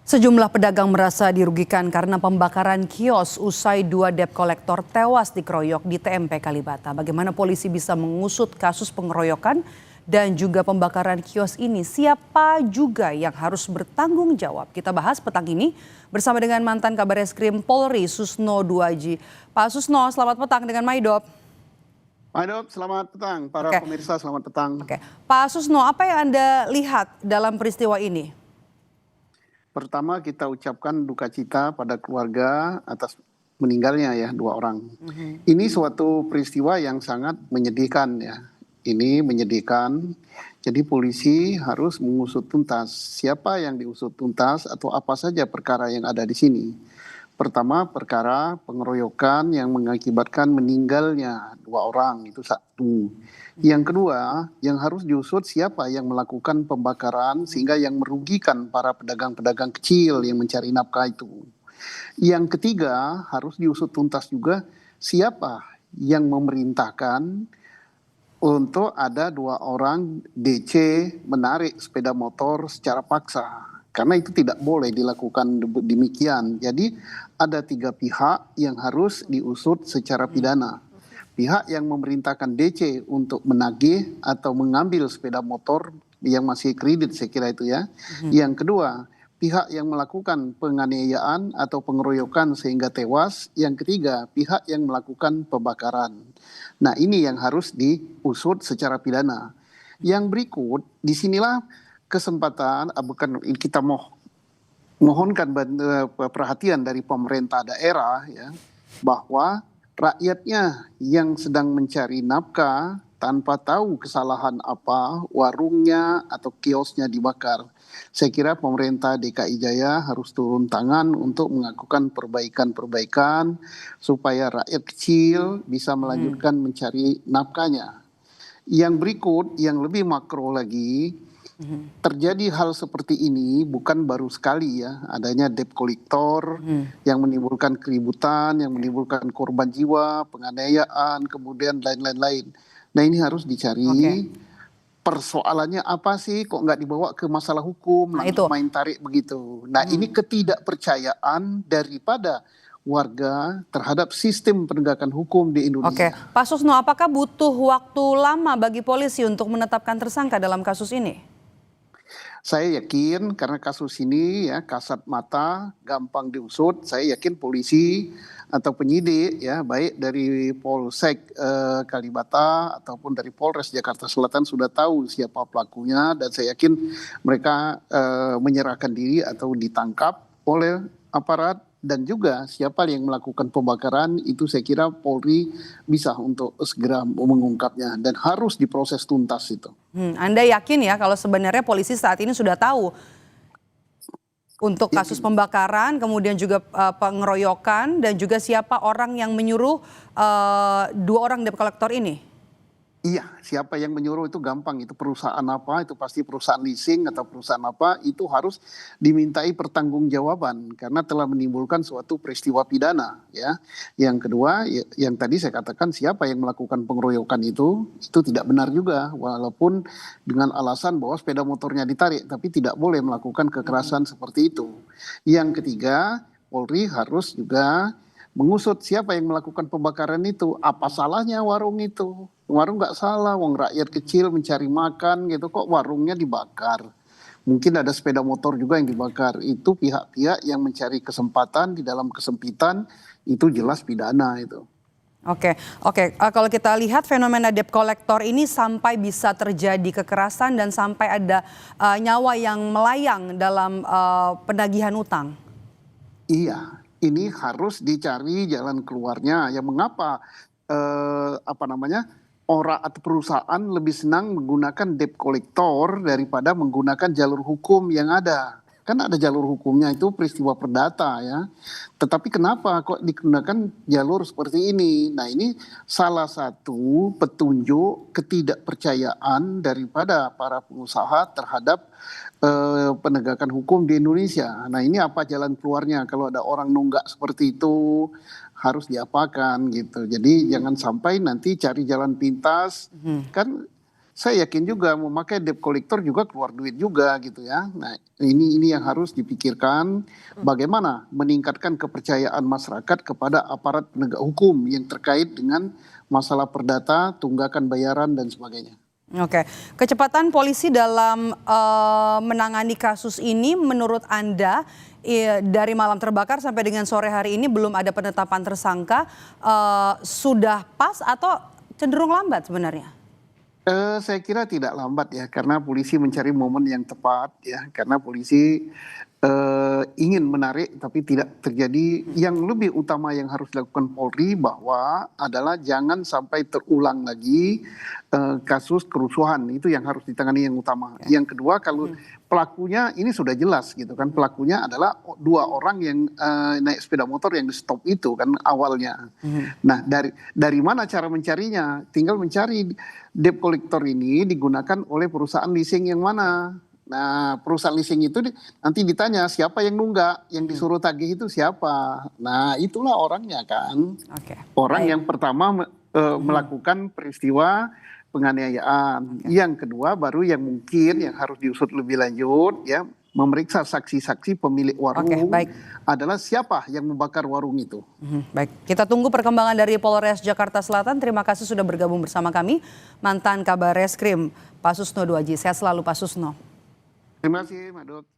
Sejumlah pedagang merasa dirugikan karena pembakaran kios usai dua debt kolektor tewas dikeroyok di TMP Kalibata. Bagaimana polisi bisa mengusut kasus pengeroyokan dan juga pembakaran kios ini? Siapa juga yang harus bertanggung jawab? Kita bahas petang ini bersama dengan mantan Kabareskrim Polri Susno Duaji. Pak Susno, selamat petang dengan Maidop. Maidop, selamat petang. Para pemirsa, selamat petang. Pak Susno, apa yang Anda lihat dalam peristiwa ini? Pertama kita ucapkan duka cita pada keluarga atas meninggalnya ya dua orang. Ini suatu peristiwa yang sangat menyedihkan ya. Ini menyedihkan. Jadi polisi harus mengusut tuntas siapa yang diusut tuntas atau apa saja perkara yang ada di sini. Pertama perkara pengeroyokan yang mengakibatkan meninggalnya dua orang, itu satu. Yang kedua, yang harus diusut siapa yang melakukan pembakaran sehingga yang merugikan para pedagang-pedagang kecil yang mencari nafkah itu. Yang ketiga, harus diusut tuntas juga siapa yang memerintahkan untuk ada dua orang DC menarik sepeda motor secara paksa. Karena itu tidak boleh dilakukan demikian. Jadi ada tiga pihak yang harus diusut secara pidana. Pihak yang memerintahkan DC untuk menagih atau mengambil sepeda motor yang masih kredit, saya kira itu ya. Yang kedua, pihak yang melakukan penganiayaan atau pengeroyokan sehingga tewas. Yang ketiga, pihak yang melakukan pembakaran. Nah, ini yang harus diusut secara pidana. Yang berikut, disinilah kesempatan, bukan kita mohonkan perhatian dari pemerintah daerah ya, bahwa rakyatnya yang sedang mencari nafkah tanpa tahu kesalahan apa, warungnya atau kiosnya dibakar. Saya kira pemerintah DKI Jaya harus turun tangan untuk melakukan perbaikan-perbaikan supaya rakyat kecil bisa melanjutkan mencari nafkahnya. Yang berikut, yang lebih makro lagi, terjadi hal seperti ini bukan baru sekali ya, adanya debt collector yang menimbulkan keributan, yang menimbulkan korban jiwa, penganiayaan, kemudian lain-lain. Nah ini harus dicari persoalannya apa sih, kok nggak dibawa ke masalah hukum, langsung main tarik begitu. Nah ini ketidakpercayaan daripada warga terhadap sistem penegakan hukum di Indonesia. Pak Susno, apakah butuh waktu lama bagi polisi untuk menetapkan tersangka dalam kasus ini? Saya yakin karena kasus ini ya kasat mata, gampang diusut. Saya yakin polisi atau penyidik ya baik dari Polsek Kalibata ataupun dari Polres Jakarta Selatan sudah tahu siapa pelakunya, dan saya yakin mereka menyerahkan diri atau ditangkap oleh aparat. Dan juga siapa yang melakukan pembakaran itu saya kira Polri bisa untuk segera mengungkapnya dan harus diproses tuntas itu. Anda yakin ya kalau sebenarnya polisi saat ini sudah tahu untuk kasus pembakaran, kemudian juga pengeroyokan dan juga siapa orang yang menyuruh dua orang debt collector ini? Iya, siapa yang menyuruh itu gampang, itu perusahaan apa, itu pasti perusahaan leasing atau perusahaan apa, itu harus dimintai pertanggungjawaban karena telah menimbulkan suatu peristiwa pidana ya. Yang kedua, yang tadi saya katakan siapa yang melakukan pengeroyokan itu tidak benar juga, walaupun dengan alasan bahwa sepeda motornya ditarik, tapi tidak boleh melakukan kekerasan seperti itu. Yang ketiga, Polri harus juga mengusut siapa yang melakukan pembakaran itu. Apa salahnya warung itu? Warung nggak salah, wong rakyat kecil mencari makan gitu, kok warungnya dibakar. Mungkin ada sepeda motor juga yang dibakar. Itu pihak-pihak yang mencari kesempatan di dalam kesempitan, itu jelas pidana itu. Oke. Kalau kita lihat fenomena debt collector ini sampai bisa terjadi kekerasan dan sampai ada nyawa yang melayang dalam penagihan utang. Iya. Ini harus dicari jalan keluarnya. Ya mengapa orang atau perusahaan lebih senang menggunakan debt collector daripada menggunakan jalur hukum yang ada? Kan ada jalur hukumnya, itu peristiwa perdata ya. Tetapi kenapa kok digunakan jalur seperti ini? Nah ini salah satu petunjuk ketidakpercayaan daripada para pengusaha terhadap penegakan hukum di Indonesia. Nah ini apa jalan keluarnya kalau ada orang nunggak seperti itu, harus diapakan gitu. Jadi jangan sampai nanti cari jalan pintas. Kan saya yakin juga memakai debt collector juga keluar duit juga gitu ya. Nah, ini yang harus dipikirkan bagaimana meningkatkan kepercayaan masyarakat kepada aparat penegak hukum yang terkait dengan masalah perdata, tunggakan bayaran dan sebagainya. Oke, kecepatan polisi dalam menangani kasus ini menurut Anda dari malam terbakar sampai dengan sore hari ini belum ada penetapan tersangka, sudah pas atau cenderung lambat sebenarnya? Saya kira tidak lambat ya, karena polisi mencari momen yang tepat ya, karena polisi ingin menarik tapi tidak terjadi. Yang lebih utama yang harus dilakukan Polri bahwa adalah jangan sampai terulang lagi kasus kerusuhan, itu yang harus ditangani yang utama. Yang kedua, kalau pelakunya ini sudah jelas gitu kan, pelakunya adalah 2 orang yang naik sepeda motor yang di stop itu kan awalnya. Nah, dari mana cara mencarinya? Tinggal mencari debt collector ini digunakan oleh perusahaan leasing yang mana. Nah, perusahaan leasing itu nanti ditanya siapa yang nunggak, yang disuruh tagih itu siapa. Nah, itulah orangnya kan. Orang yang pertama melakukan peristiwa penganiayaan. Yang kedua baru yang mungkin yang harus diusut lebih lanjut ya, memeriksa saksi-saksi pemilik warung adalah siapa yang membakar warung itu. Baik, kita tunggu perkembangan dari Polres Jakarta Selatan. Terima kasih sudah bergabung bersama kami, mantan Kabar Reskrim Pak Susno Duaji. Sehat selalu Pak Susno. Terima kasih Mbak Dut.